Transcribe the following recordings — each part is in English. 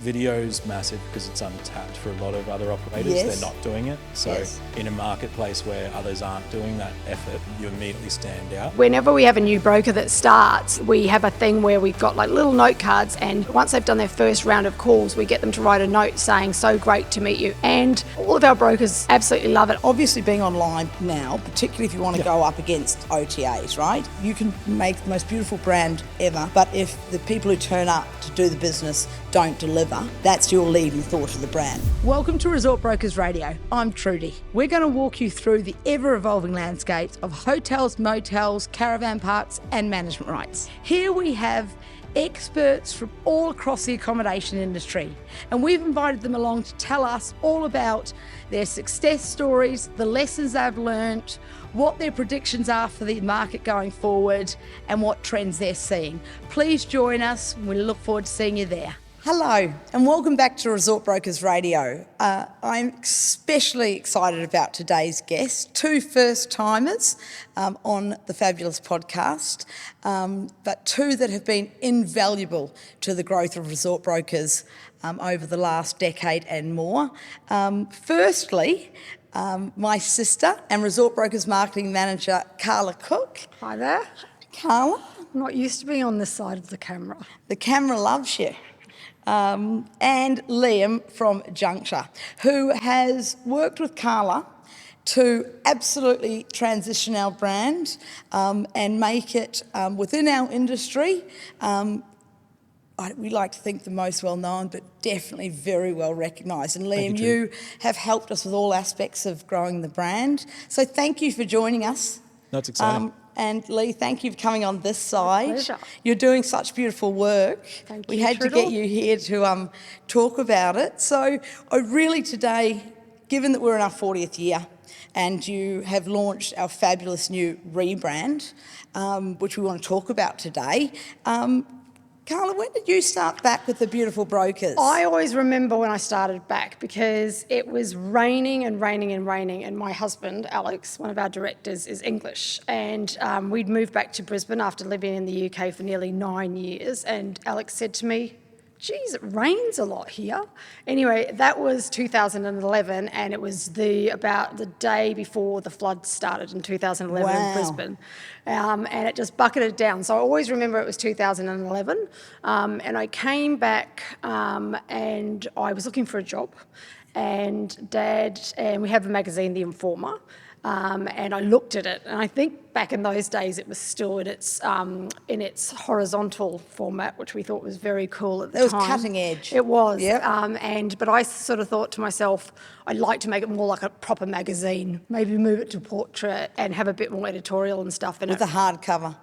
Video's massive because it's untapped for a lot of other operators. Yes. They're not doing it. So Yes. in a marketplace where others aren't doing that effort, you immediately stand out. Whenever we have a new broker that starts, we have a thing where we've got like little note cards, and once they've done their first round of calls, we get them to write a note saying, "So great to meet you." And all of our brokers absolutely love it. Obviously being online now, particularly if you want to go up against OTAs, right? You can make the most beautiful brand ever, but if the people who turn up to do the business don't deliver, that's your leading thought of the brand. Welcome to Resort Brokers Radio. I'm Trudy. We're going to walk you through the ever-evolving landscapes of hotels, motels, caravan parks and management rights. Here we have experts from all across the accommodation industry, and we've invited them along to tell us all about their success stories, the lessons they've learnt, what their predictions are for the market going forward, and what trends they're seeing. Please join us. We look forward to seeing you there. Hello and welcome back to Resort Brokers Radio. I'm especially excited about today's guest, two first-timers on the fabulous podcast, but two that have been invaluable to the growth of Resort Brokers over the last decade and more. Firstly, my sister and Resort Brokers Marketing Manager, Carla Cook. Hi there. Carla. I'm not used to being on this side of the camera. The camera loves you. And Liam from Juncture, who has worked with Carla to absolutely transition our brand and make it within our industry. We like to think the most well-known, but definitely very well recognised. And Liam, you have helped us with all aspects of growing the brand. So thank you for joining us. That's exciting. And Lee, thank you for coming on this side. Pleasure. You're doing such beautiful work. Thank we you, had to Trudy. get you here to talk about it. So I really today, given that we're in our 40th year and you have launched our fabulous new rebrand, which we want to talk about today, Carla, when did you start back with the beautiful brokers? I always remember when I started back because it was raining and raining and raining, and my husband, Alex, one of our directors, is English, and we'd moved back to Brisbane after living in the UK for nearly 9 years, and Alex said to me, "Geez, it rains a lot here." Anyway, that was 2011, and it was about the day before the floods started in 2011 Wow. in Brisbane. And it just bucketed down. So I always remember it was 2011. And I came back and I was looking for a job. And we have a magazine, The Informer. And I looked at it, and I think back in those days it was still in its horizontal format, which we thought was very cool at the time. It was cutting edge. It was. Yep. But I sort of thought to myself, I'd like to make it more like a proper magazine, maybe move it to portrait and have a bit more editorial and stuff in With it. a hard cover.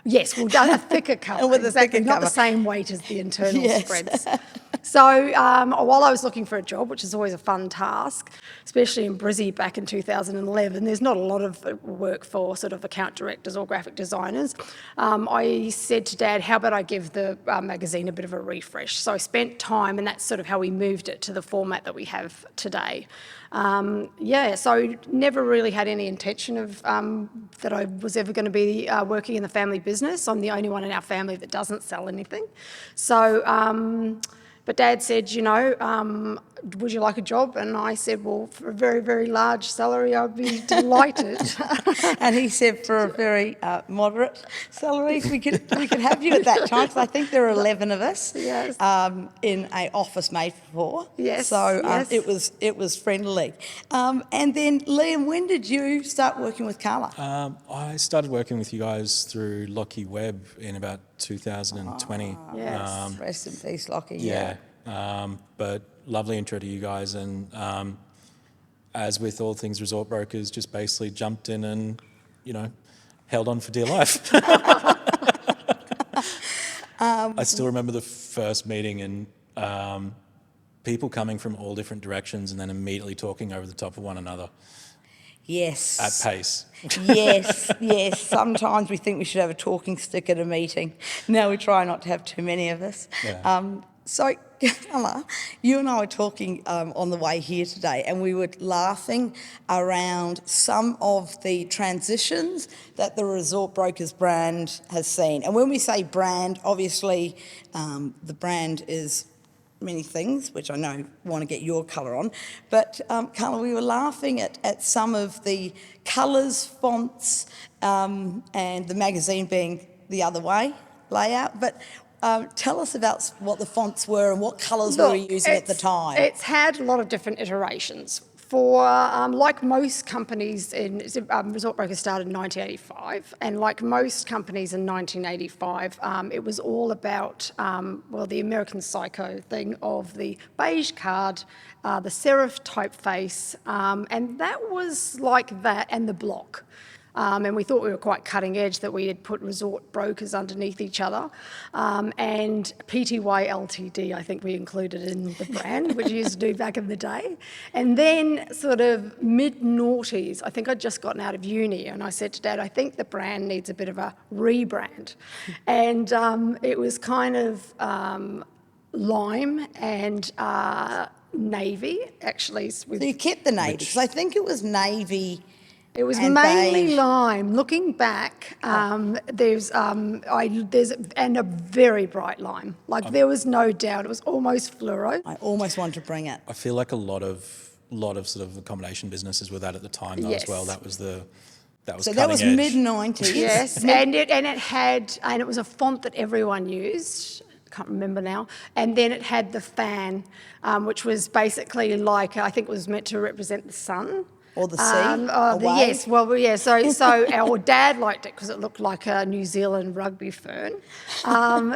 Yes, we've done a thicker cover. With a exactly, thicker not cover. the same weight as the internal Yes. spreads. So while I was looking for a job, which is always a fun task, especially in Brizzy back in 2011, there's not a lot of work for sort of account directors or graphic designers. I said to Dad, how about I give the magazine a bit of a refresh? So I spent time, and that's sort of how we moved it to the format that we have today. So never really had any intention of that I was ever going to be working in the family business. I'm the only one in our family that doesn't sell anything. So, but Dad said, would you like a job? And I said, well, for a very, very large salary, I'd be delighted. And he said for a very moderate salary, we could have you at that time, because I think there were 11 of us Yes. in an office made for 4. Yes, So yes. it was friendly. And then, Liam, when did you start working with Carla? I started working with you guys through Lockie Webb in about 2020. Yes. Rest in peace, Lockie. Yeah. But lovely intro to you guys, and as with all things Resort Brokers, just basically jumped in and, held on for dear life. I still remember the first meeting and people coming from all different directions and then immediately talking over the top of one another Yes. at pace. Yes. Sometimes we think we should have a talking stick at a meeting. No, we try not to have too many of us. Yeah. So, Carla, you and I were talking on the way here today, and we were laughing around some of the transitions that the Resort Brokers brand has seen. And when we say brand, obviously the brand is many things, which I know want to get your colour on. But Carla, we were laughing at some of the colours, fonts, and the magazine being the other way layout. But tell us about what the fonts were and what colours we were using at the time. It's had a lot of different iterations. For, like most companies ResortBrokers started in 1985, and like most companies in 1985, it was all about, the American Psycho thing of the beige card, the serif typeface, and that was like that, and the block. And we thought we were quite cutting edge that we had put ResortBrokers underneath each other. And PTY Ltd, I think we included in the brand, which we used to do back in the day. And then sort of mid-noughties, I think I'd just gotten out of uni, and I said to Dad, I think the brand needs a bit of a rebrand. And it was kind of lime and navy, actually. So you kept the navy, because I think it was navy. It was and mainly beige. lime. Looking back, there's a very bright lime. Like there was no doubt. It was almost fluoro. I almost want to bring it. I feel like a lot of sort of accommodation businesses were that at the time though as well. Yes. So that was cutting edge. mid-90s. Yes, and it was a font that everyone used. Can't remember now. And then it had the fan, which was basically like I think it was meant to represent the sun. Or the sea, yes, well, yeah. So our dad liked it because it looked like a New Zealand rugby fern.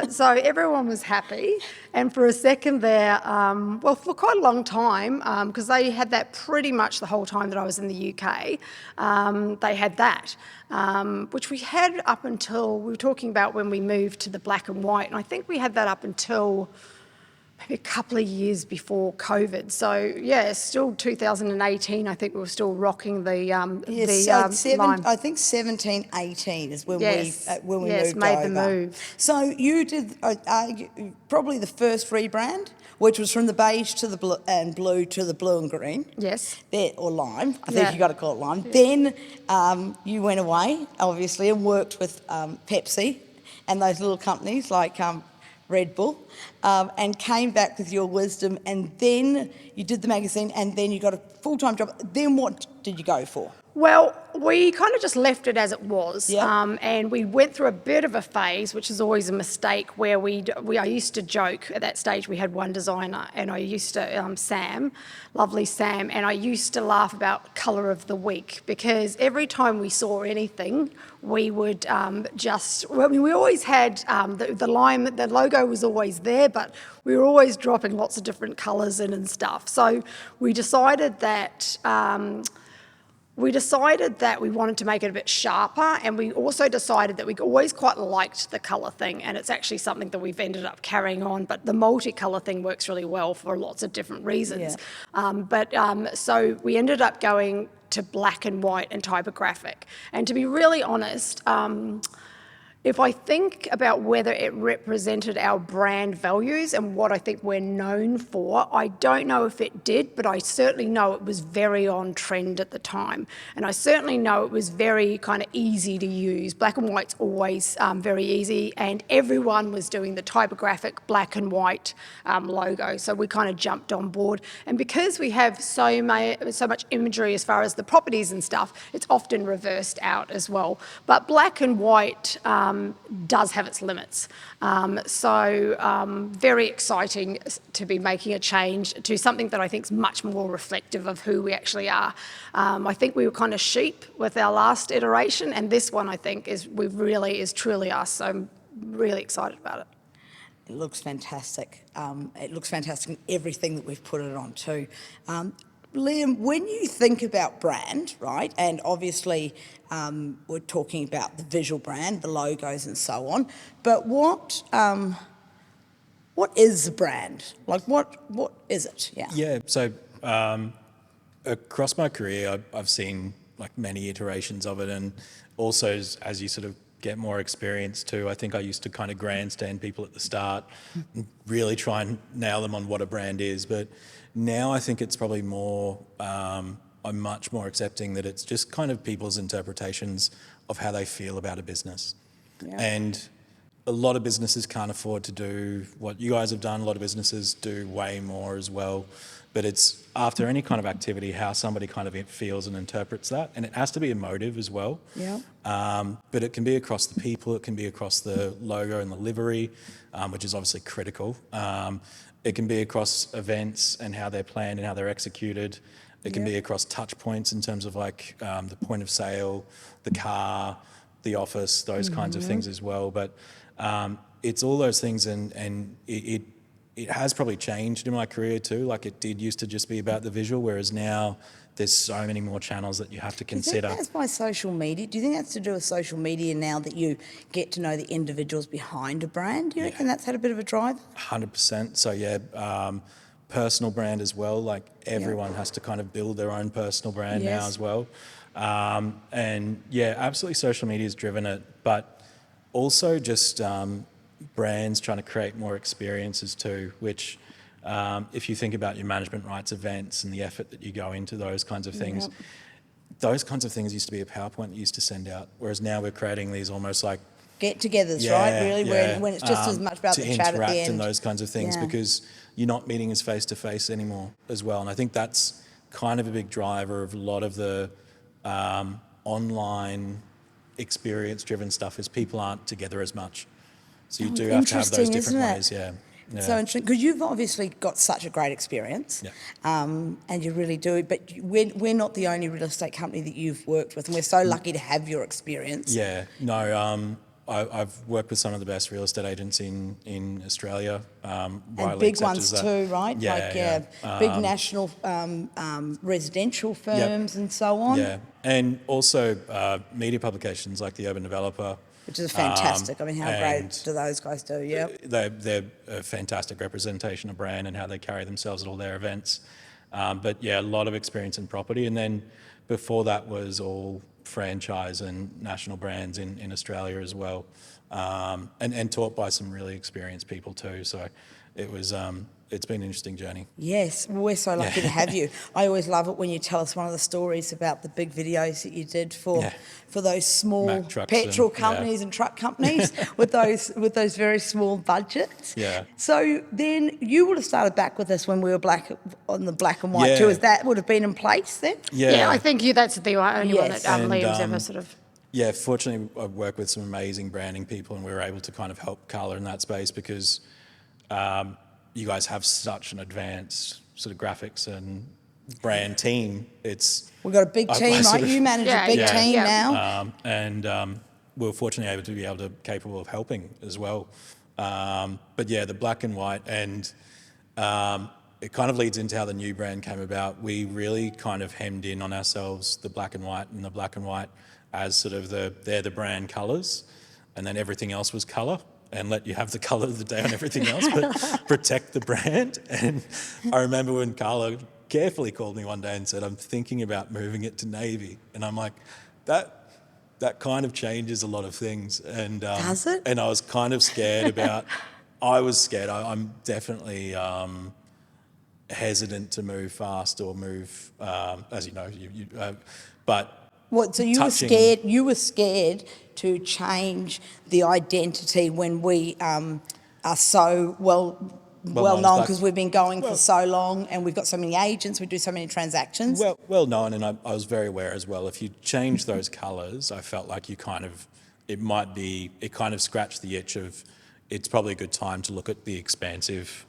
So everyone was happy. And for a second there, for quite a long time, because they had that pretty much the whole time that I was in the UK, they had that, which we had up until, we were talking about when we moved to the black and white, and I think we had that up until maybe a couple of years before COVID. So yeah, still 2018. I think we were still rocking the lime. I think 17, 18 is when we moved made over. the move. So you did probably the first rebrand, which was from the beige to the blue to the blue and green. Yes. Or lime. I think Yeah. you got to call it lime. Then you went away, obviously, and worked with Pepsi and those little companies like Red Bull, and came back with your wisdom, and then you did the magazine, and then you got a full-time job. Then what did you go for? Well, we kind of just left it as it was, Yeah. and we went through a bit of a phase, which is always a mistake, where I used to joke at that stage. We had one designer, and I used to Sam, lovely Sam, and I used to laugh about colour of the week, because every time we saw anything, we would we always had the lime. The logo was always there, but we were always dropping lots of different colours in and stuff. So we decided that. We wanted to make it a bit sharper, and we also decided that we always quite liked the colour thing, and it's actually something that we've ended up carrying on, but the multicolour thing works really well for lots of different reasons. Yeah. So we ended up going to black and white and typographic. And to be really honest, if I think about whether it represented our brand values and what I think we're known for, I don't know if it did, but I certainly know it was very on trend at the time. And I certainly know it was very kind of easy to use. Black and white's always very easy, and everyone was doing the typographic black and white logo. So we kind of jumped on board. And because we have so much imagery as far as the properties and stuff, it's often reversed out as well. But black and white does have its limits. Very exciting to be making a change to something that I think is much more reflective of who we actually are. I think we were kind of sheep with our last iteration, and this one I think is truly us. So I'm really excited about it. It looks fantastic. It looks fantastic in everything that we've put it on too. Liam, when you think about brand, right, and obviously we're talking about the visual brand, the logos and so on, but what is the brand? Like what is it? Yeah, so across my career, I've seen like many iterations of it, and also as you sort of get more experience too, I think I used to kind of grandstand people at the start and really try and nail them on what a brand is, but now I think it's probably more, I'm much more accepting that it's just kind of people's interpretations of how they feel about a business. Yeah. And a lot of businesses can't afford to do what you guys have done. A lot of businesses do way more as well. But it's after any kind of activity, how somebody kind of feels and interprets that. And it has to be emotive as well. Yeah. But it can be across the people, it can be across the logo and the livery, which is obviously critical. It can be across events and how they're planned and how they're executed. It can be across touch points in terms of like the point of sale, the car, the office, those kinds of things as well. But it's all those things, and it has probably changed in my career too. Like it did used to just be about the visual, whereas now there's so many more channels that you have to consider. Do you think that's by social media? Do you think that's to do with social media now that you get to know the individuals behind a brand? Do you reckon that's had a bit of a drive? 100%. So yeah, personal brand as well. Like everyone has to kind of build their own personal brand now as well. And yeah, absolutely social media has driven it, but also just brands trying to create more experiences too, which if you think about your management rights events and the effort that you go into those kinds of things, those kinds of things used to be a PowerPoint that you used to send out, whereas now we're creating these almost like get-togethers, right? Really, when it's just as much about the chat at the end. To interact and those kinds of things, because you're not meeting as face-to-face anymore as well. And I think that's kind of a big driver of a lot of the online experience-driven stuff is people aren't together as much. So you do have to have those different ways, yeah. So interesting, because you've obviously got such a great experience, and you really do, but we're not the only real estate company that you've worked with, and we're so lucky to have your experience. Yeah, no, I've worked with some of the best real estate agents in Australia. And big ones too, right? Big national residential firms and so on. Yeah, and also media publications like the Urban Developer. Which is fantastic. I mean, how great do those guys do? Yeah, they're a fantastic representation of brand and how they carry themselves at all their events. But yeah, a lot of experience in property, and then before that was all franchise and national brands in Australia as well, and taught by some really experienced people too. So it was it's been an interesting journey. Yes, we're so lucky to have you. I always love it when you tell us one of the stories about the big videos that you did for those small petrol companies and truck companies with those very small budgets. Yeah. So then you would have started back with us when we were on the black and white too. Is that would have been in place then? Yeah, I think that's the only one that Liam's ever sort of. Yeah, fortunately, I've worked with some amazing branding people, and we were able to kind of help Carla in that space because you guys have such an advanced sort of graphics and brand team. We've got a big team, right? You manage a big team now. And we were fortunately capable of helping as well. But yeah, the black and white, and it kind of leads into how the new brand came about. We really kind of hemmed in on ourselves, the black and white as sort of they're the brand colours, and then everything else was colour, and let you have the colour of the day on everything else, but protect the brand. And I remember when Carla carefully called me one day and said, I'm thinking about moving it to navy. And I'm like, that kind of changes a lot of things. And does it? And I was kind of scared I'm definitely hesitant to move fast or move, as you know, but what? So you were scared. You were scared to change the identity when we are so well known because we've been going for so long, and we've got so many agents. We do so many transactions. Well known, and I was very aware as well. If you change those colours, I felt like it kind of scratched the itch of. It's probably a good time to look at the expansive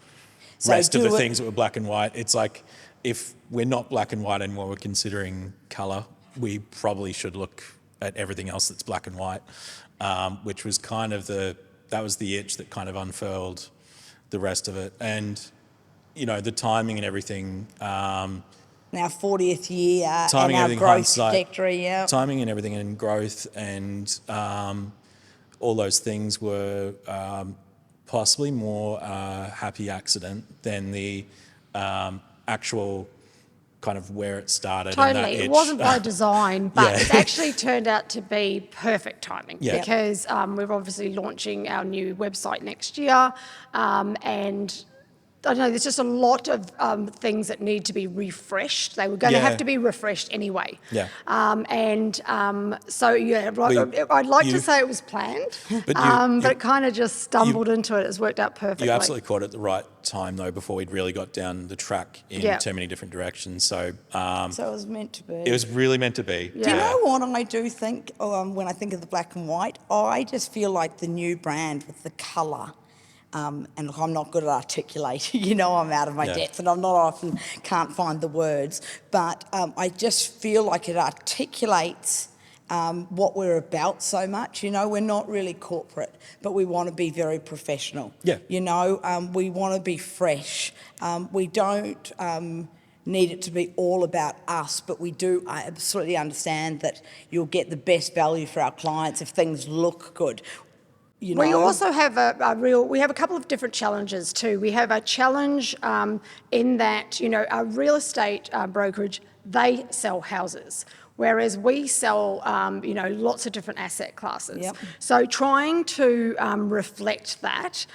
rest of the things that were black and white. It's like if we're not black and white anymore, we're considering colour. We probably should look at everything else that's black and white, which was kind of the itch that kind of unfurled the rest of it. And, you know, the timing and everything. Our 40th year and our growth trajectory, Timing and everything and growth and all those things were possibly more happy accident than the actual kind of where it started. Totally. It wasn't by design, but it actually turned out to be perfect timing because we're obviously launching our new website next year, and I don't know, there's just a lot of things that need to be refreshed. They were going to have to be refreshed anyway. Yeah. So, yeah, I'd like to say it was planned, but it kind of just stumbled into it. It's worked out perfectly. You absolutely caught it at the right time, though, before we'd really got down the track in too many different directions. So it was meant to be. It was really meant to be. Do you know what I do think when I think of the black and white? I just feel like the new brand with the colour. And look, I'm not good at articulating, I'm out of my depth and I'm not often can't find the words, but I just feel like it articulates what we're about so much. We're not really corporate, but we want to be very professional. Yeah. We want to be fresh. We don't need it to be all about us, but I absolutely understand that you'll get the best value for our clients if things look good. We also have we have a couple of different challenges too. We have a challenge in that, our real estate brokerage, they sell houses, whereas we sell, lots of different asset classes. Yep. So trying to reflect that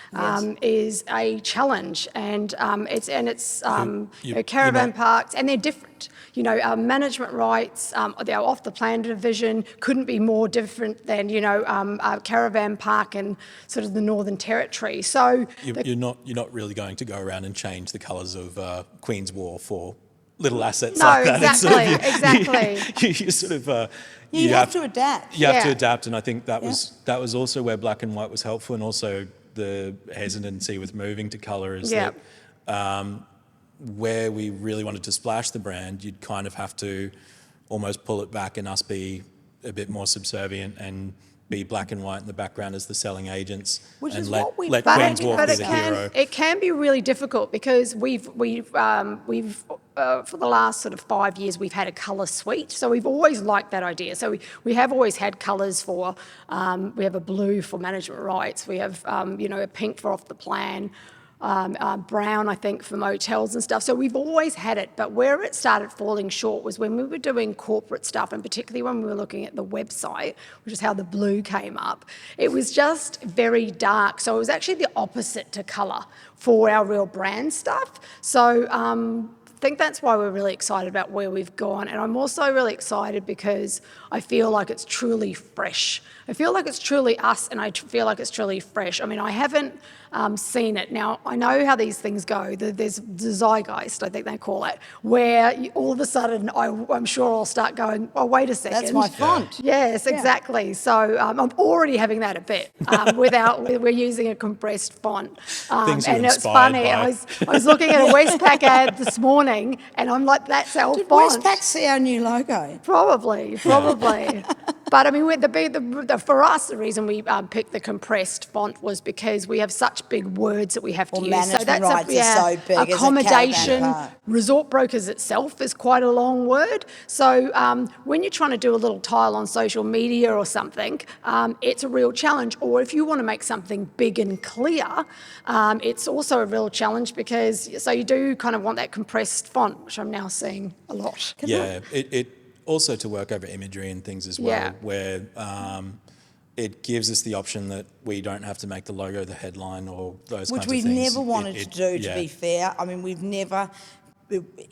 is a challenge, and it's caravan parks, and they're different. Management rights, our off-the-plan division couldn't be more different than, a caravan park in sort of the Northern Territory. So you're not really going to go around and change the colours of Queen's War for little assets no, like that. exactly. You sort of you have to adapt. You have to adapt, and I think that was also where black and white was helpful, and also the hesitancy with moving to colour is that. Where we really wanted to splash the brand, you'd kind of have to almost pull it back and us be a bit more subservient and be black and white in the background as the selling agents, which and is let what we've Queen's Walk be the hero. It can be really difficult because we've for the last sort of 5 years we've had a colour suite, so we've always liked that idea. So we have always had colours for we have a blue for management rights, we have a pink for off the plan. Brown, I think, for motels and stuff. So we've always had it, but where it started falling short was when we were doing corporate stuff, and particularly when we were looking at the website, which is how the blue came up. It was just very dark, so it was actually the opposite to colour for our real brand stuff. So I think that's why we're really excited about where we've gone, and I'm also really excited because I feel like it's truly fresh. I feel like it's truly us, and I feel like it's truly fresh. I mean, I haven't seen it. Now, I know how these things go. There's the zeitgeist, I think they call it, where all of a sudden I'm sure I'll start going, oh, wait a second. That's my font. Yes, exactly. So I'm already having that a bit we're using a compressed font. And it's funny. I was looking at a Westpac ad this morning, and I'm like, that's our Did font. Westpac see our new logo? Probably. But I mean, for us, the reason we picked the compressed font was because we have such big words that we have to use. Management rights are so big. Accommodation, As a ResortBrokers itself is quite a long word. So when you're trying to do a little tile on social media or something, it's a real challenge. Or if you want to make something big and clear, it's also a real challenge because you do kind of want that compressed font, which I'm now seeing a lot. It also to work over imagery and things as well, where it gives us the option that we don't have to make the logo the headline or those kinds of things. Which we've never wanted to do, to be fair. I mean, we've never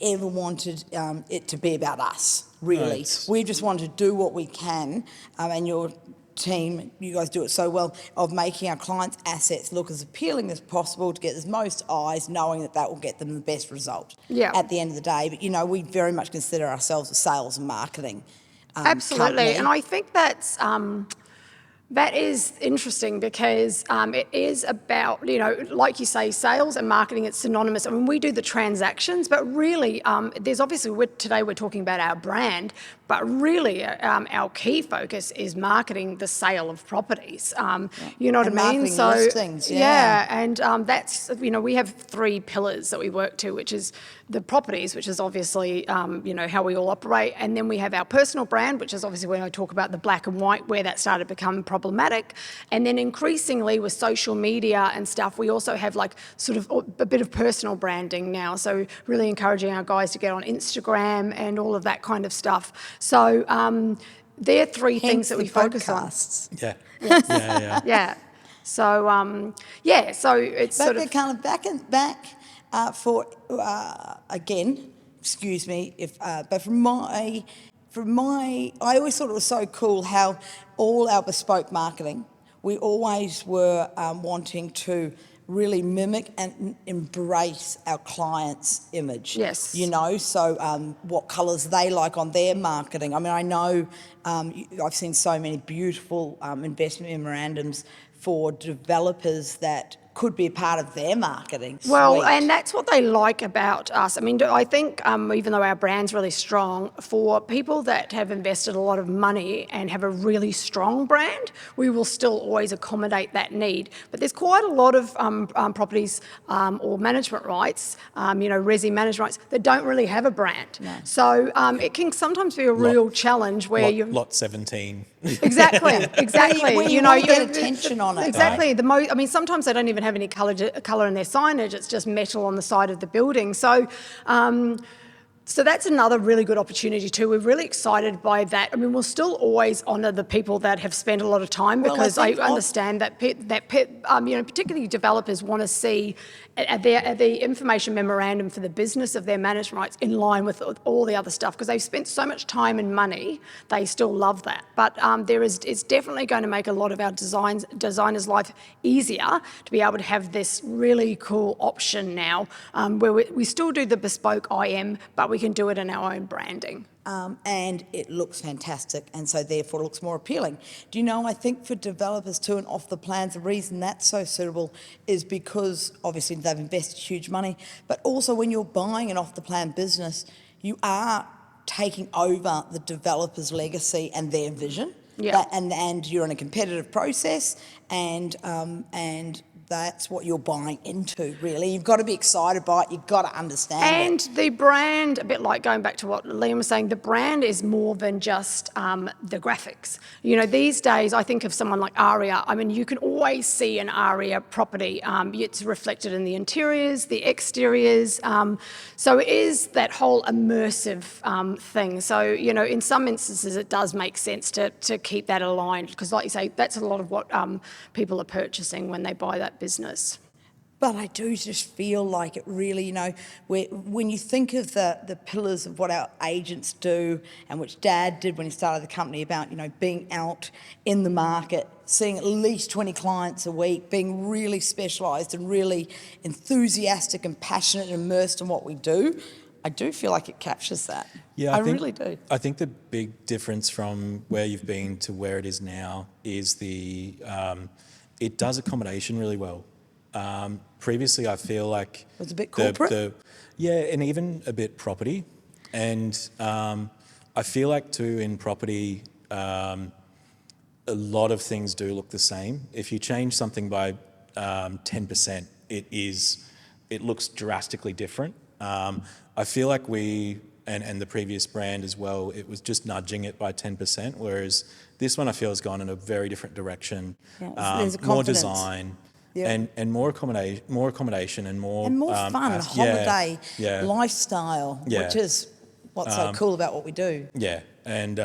ever wanted it to be about us, really. No, we just want to do what we can, and your team, you guys do it so well, of making our clients' assets look as appealing as possible to get as most eyes, knowing that will get them the best result at the end of the day. But, we very much consider ourselves a sales and marketing Absolutely. company. And I think that is interesting because it is about, like you say, sales and marketing, it's synonymous. I mean, we do the transactions, but really there's obviously, today we're talking about our brand, but really our key focus is marketing the sale of properties. You know what I mean? So listings, and that's, we have 3 pillars that we work to, which is the properties, which is obviously, how we all operate. And then we have our personal brand, which is obviously when I talk about the black and white, where that started to become problematic. And then increasingly with social media and stuff, we also have like sort of a bit of personal branding now. So really encouraging our guys to get on Instagram and all of that kind of stuff. So they're 3 things that we focus on. Yeah. Yeah. So, so it's but sort of... kind of back Again, excuse me, but from my, I always thought it was so cool how all our bespoke marketing, we always were wanting to really mimic and embrace our clients' image. Yes. You know, so what colours they like on their marketing. I mean, I know I've seen so many beautiful investment memorandums for developers that could be a part of their marketing. Well, Sweet. and that's what they like about us. I mean, I think even though our brand's really strong, for people that have invested a lot of money and have a really strong brand, we will still always accommodate that need. But there's quite a lot of properties or management rights, resi management rights, that don't really have a brand. No. So it can sometimes be a real challenge where Lot 17. Exactly. Where you want to get attention on it. Exactly. Right? Sometimes they don't even have any colour in their signage. It's just metal on the side of the building. So that's another really good opportunity too. We're really excited by that. I mean, we'll still always honour the people that have spent a lot of time, because I understand that particularly developers want to see the information memorandum for the business of their management rights in line with all the other stuff, because they've spent so much time and money. They still love that. But it's definitely going to make a lot of our designers' life easier to be able to have this really cool option now, where we still do the bespoke IM, but we can do it in our own branding. And it looks fantastic, and so therefore it looks more appealing. Do you know, I think for developers too and off the plans, the reason that's so suitable is because obviously they've invested huge money, but also when you're buying an off the plan business, you are taking over the developer's legacy and their vision. Yeah. And you're in a competitive process, and that's what you're buying into, really. You've got to be excited by it. You've got to understand it. And the brand, a bit like going back to what Liam was saying, the brand is more than just the graphics. You know, these days, I think of someone like Aria. I mean, you can always see an Aria property. It's reflected in the interiors, the exteriors. So it is that whole immersive thing. So, in some instances, it does make sense to keep that aligned, because, like you say, that's a lot of what people are purchasing when they buy that business. But I do just feel like it really, when you think of the pillars of what our agents do, and which Dad did when he started the company, about, being out in the market, seeing at least 20 clients a week, being really specialised and really enthusiastic and passionate and immersed in what we do, I do feel like it captures that. Yeah, I really do. I think the big difference from where you've been to where it is now is it does accommodation really well. Previously, I feel like it was a bit corporate. And even a bit property. And I feel like too in property, a lot of things do look the same. If you change something by 10%, it looks drastically different. I feel like and the previous brand as well, it was just nudging it by 10%, whereas this one I feel has gone in a very different direction. There's a more confidence. design. Yep. And more accommodation and more fun, holiday lifestyle, which is what's so cool about what we do. Yeah, and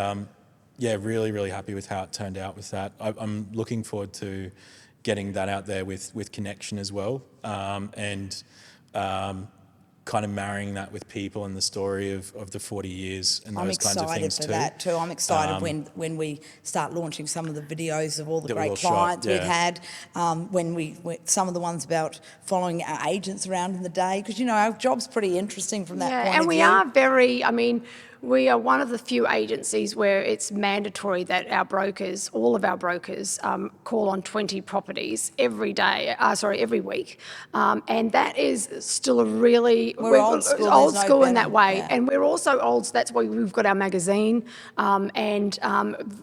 really, really happy with how it turned out with that. I'm looking forward to getting that out there with Connection as well, and kind of marrying that with people and the story of the 40 years and those kinds of things too. I'm excited for that too. I'm excited when we start launching some of the videos of all the great clients we've had, when some of the ones about following our agents around in the day, because our job's pretty interesting from that point of view. And we are we are one of the few agencies where it's mandatory that all of our brokers, call on 20 properties every week. And that is still we're old school. Old school in that way. Yeah. And we're also old, so that's why we've got our magazine, and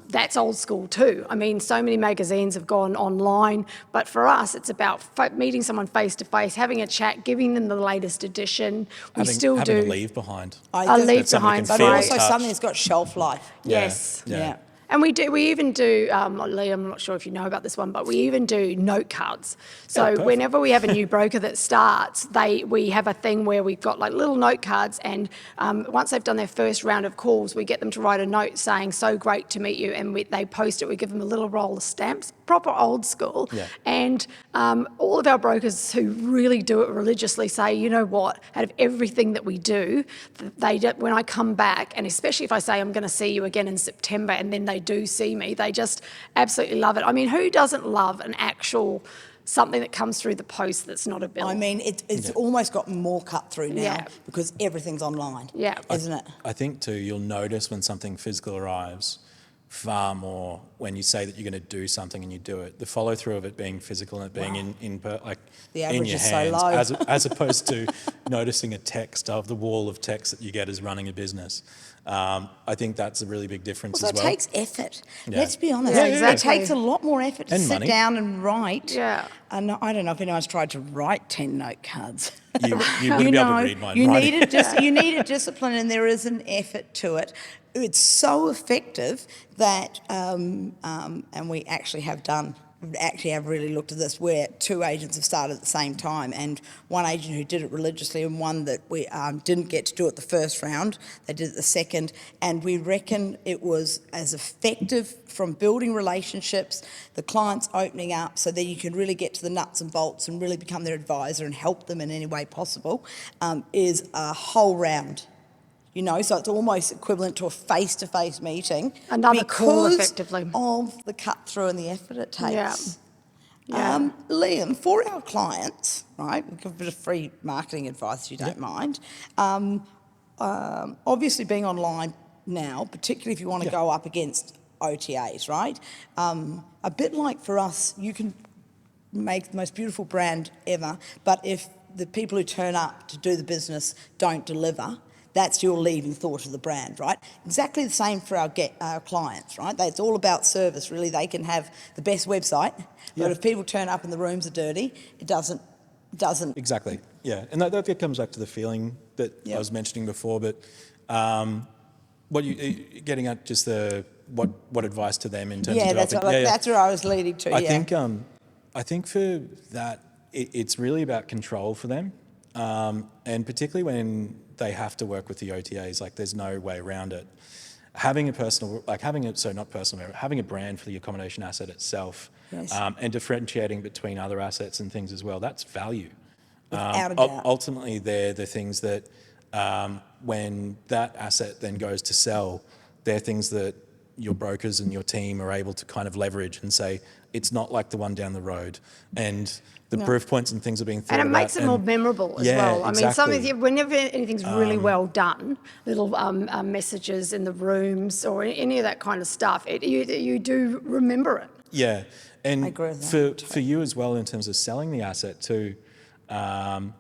that's old school too. I mean, so many magazines have gone online, but for us, it's about meeting someone face to face, having a chat, giving them the latest edition. Having a leave behind. A leave behind. But also something that's got shelf life. Yes. Yeah. And we even do, Liam, I'm not sure if you know about this one, but we even do note cards. So whenever we have a new broker that starts, we have a thing where we've got like little note cards, and once they've done their first round of calls, we get them to write a note saying, "So great to meet you," and they post it. We give them a little roll of stamps, proper old school. Yeah. And all of our brokers who really do it religiously say, you know what, out of everything that we do, when I come back, and especially if I say I'm going to see you again in September, and then they do see me, they just absolutely love it. I mean, who doesn't love an actual something that comes through the post that's not a bill? I mean, it's almost got more cut through now because everything's online, isn't it? I think too, you'll notice when something physical arrives far more when you say that you're going to do something and you do it. The follow through of it being physical and it being in the in average your is so hands, low. as opposed to noticing a text of the wall of text that you get as running a business. I think that's a really big difference Also, as well. it takes effort. Yeah. Let's be honest. Yeah, exactly. It takes a lot more effort to And sit money. down and write. Yeah. And I don't know if anyone's tried to write 10 note cards. You wouldn't be able to read mine. You right? you need a discipline, and there is an effort to it. It's so effective that, and we actually have really looked at this, where 2 agents have started at the same time, and one agent who did it religiously and one that we didn't get to do it the first round, they did it the second, and we reckon it was as effective from building relationships, the clients opening up so that you can really get to the nuts and bolts and really become their advisor and help them in any way possible, is a whole round. You know, so it's almost equivalent to a face-to-face meeting. Another call, effectively. Because of the cut-through and the effort it takes. Yeah. Liam, for our clients, right, we'll give a bit of free marketing advice if you don't mind. Obviously being online now, particularly if you want to go up against OTAs, right? A bit like for us, you can make the most beautiful brand ever, but if the people who turn up to do the business don't deliver, that's your leading thought of the brand, right? Exactly the same for our clients, right? It's all about service, really. They can have the best website, but if people turn up and the rooms are dirty, it doesn't. Exactly, yeah. And that comes back to the feeling that I was mentioning before, but what you getting at, just what advice to them in terms of dropping? That's where I was leading to, I think for that, it's really about control for them, and particularly when they have to work with the OTAs, like there's no way around it. Having a brand for the accommodation asset itself, and differentiating between other assets and things as well, that's value. Without a doubt. Ultimately, they're the things that, when that asset then goes to sell, they're things that your brokers and your team are able to kind of leverage and say, it's not like the one down the road. And the proof points and things are being thought about. And it makes it more memorable as well. I mean, whenever anything's really well done, little messages in the rooms or any of that kind of stuff, you do remember it. Yeah, and I agree with that. for you as well in terms of selling the asset too, and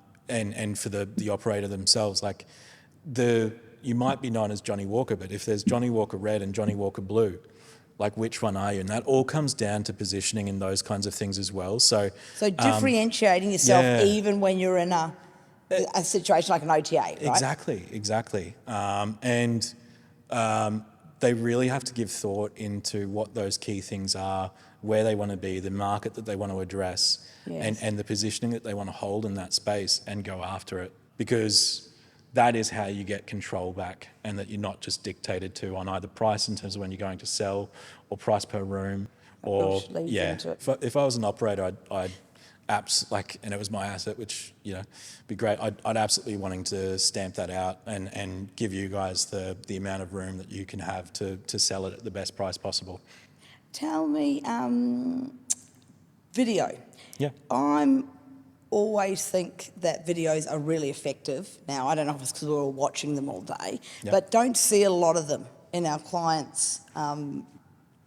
for the operator themselves, like you might be known as Johnny Walker, but if there's Johnny Walker Red and Johnny Walker Blue, like which one are you? And that all comes down to positioning and those kinds of things as well. So differentiating yourself even when you're in a situation like an OTA, right? Exactly. And they really have to give thought into what those key things are, where they want to be, the market that they want to address, and the positioning that they want to hold in that space and go after it. Because that is how you get control back, and that you're not just dictated to on either price in terms of when you're going to sell, or price per room, or if I was an operator, I'd and it was my asset, which be great. I'd absolutely wanting to stamp that out and give you guys the amount of room that you can have to sell it at the best price possible. Tell me, video. Yeah. I'm always think that videos are really effective. Now, I don't know if it's because we're all watching them all day, but don't see a lot of them in our clients'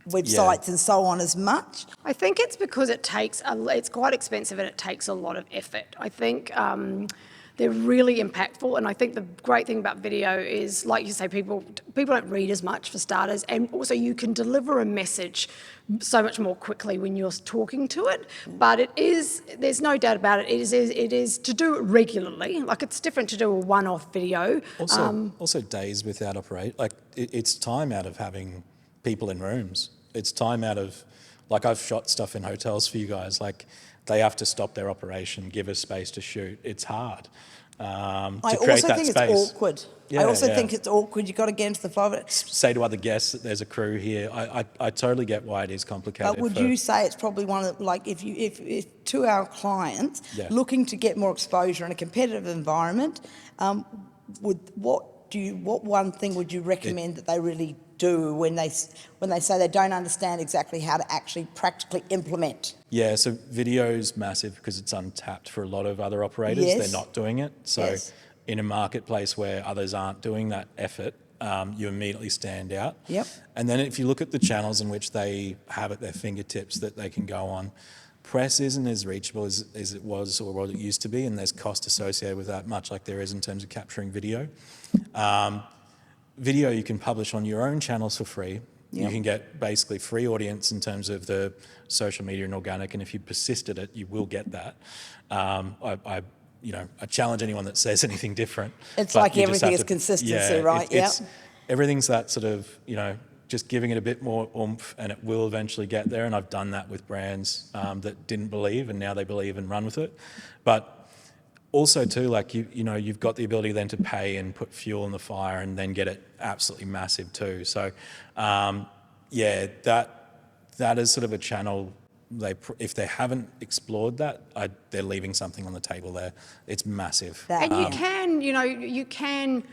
websites and so on as much. I think it's because it's quite expensive and it takes a lot of effort. I think they're really impactful, and I think the great thing about video is, like you say, people don't read as much for starters, and also you can deliver a message so much more quickly when you're talking to it. But there's no doubt about it, it is to do it regularly. Like, it's different to do a one-off video. Also days without operate, like it's time out of having people in rooms. It's time out of, like I've shot stuff in hotels for you guys, like they have to stop their operation, give us space to shoot. It's hard to I create also that think space. it's awkward. Yeah, I also yeah. think it's awkward. You've got to get into the flow of it. Say to other guests that there's a crew here. I totally get why it is complicated. But would you say it's probably one of the, like if to our clients Yeah. looking to get more exposure in a competitive environment, what one thing would you recommend that they really do when they say they don't understand exactly how to actually practically implement? Yeah, so video's massive because it's untapped for a lot of other operators. Yes. They're not doing it. So Yes. in a marketplace where others aren't doing that effort, you immediately stand out. Yep. And then if you look at the channels in which they have at their fingertips that they can go on, press isn't as reachable as it was or what it used to be, and there's cost associated with that, much like there is in terms of capturing video. Video you can publish on your own channels for free. Yep. You can get basically free audience in terms of the social media and organic, and if you persist at it, you will get that. I challenge anyone that says anything different. It's but like you just everything have is consistency, right? It's, Yep. everything's that sort of, just giving it a bit more oomph, and it will eventually get there. And I've done that with brands that didn't believe, and now they believe and run with it. But also too, like you've got the ability then to pay and put fuel in the fire and then get it absolutely massive too. So that is sort of a channel. If they haven't explored that, they're leaving something on the table there. It's massive. And you can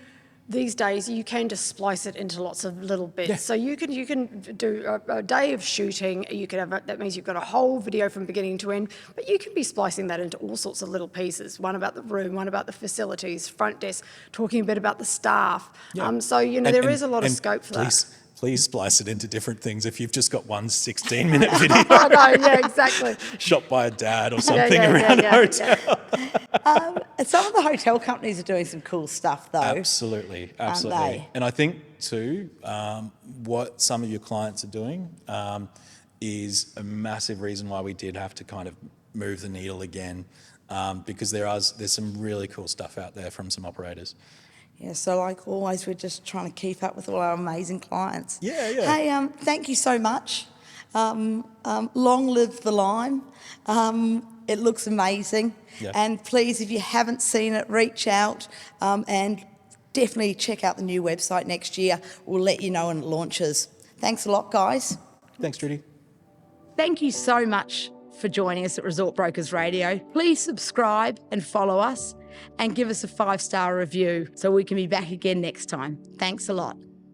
these days you can just splice it into lots of little bits. Yeah. So you can do a day of shooting. You can have that means you've got a whole video from beginning to end. But you can be splicing that into all sorts of little pieces. One about the room, one about the facilities, front desk, talking a bit about the staff. Yeah. There is a lot of scope for that. Please splice it into different things. If you've just got one 16-minute video I know, yeah, exactly. shot by a dad or something around a hotel. Some of the hotel companies are doing some cool stuff, though. Absolutely. they? And I think too, what some of your clients are doing is a massive reason why we did have to kind of move the needle again, because there's some really cool stuff out there from some operators. Yeah, so like always, we're just trying to keep up with all our amazing clients. Yeah. Hey, thank you so much. Long live the lime. It looks amazing. Yeah. And please, if you haven't seen it, reach out and definitely check out the new website next year. We'll let you know when it launches. Thanks a lot, guys. Thanks, Trudy. Thank you so much for joining us at Resort Brokers Radio. Please subscribe and follow us and give us a 5-star review so we can be back again next time. Thanks a lot.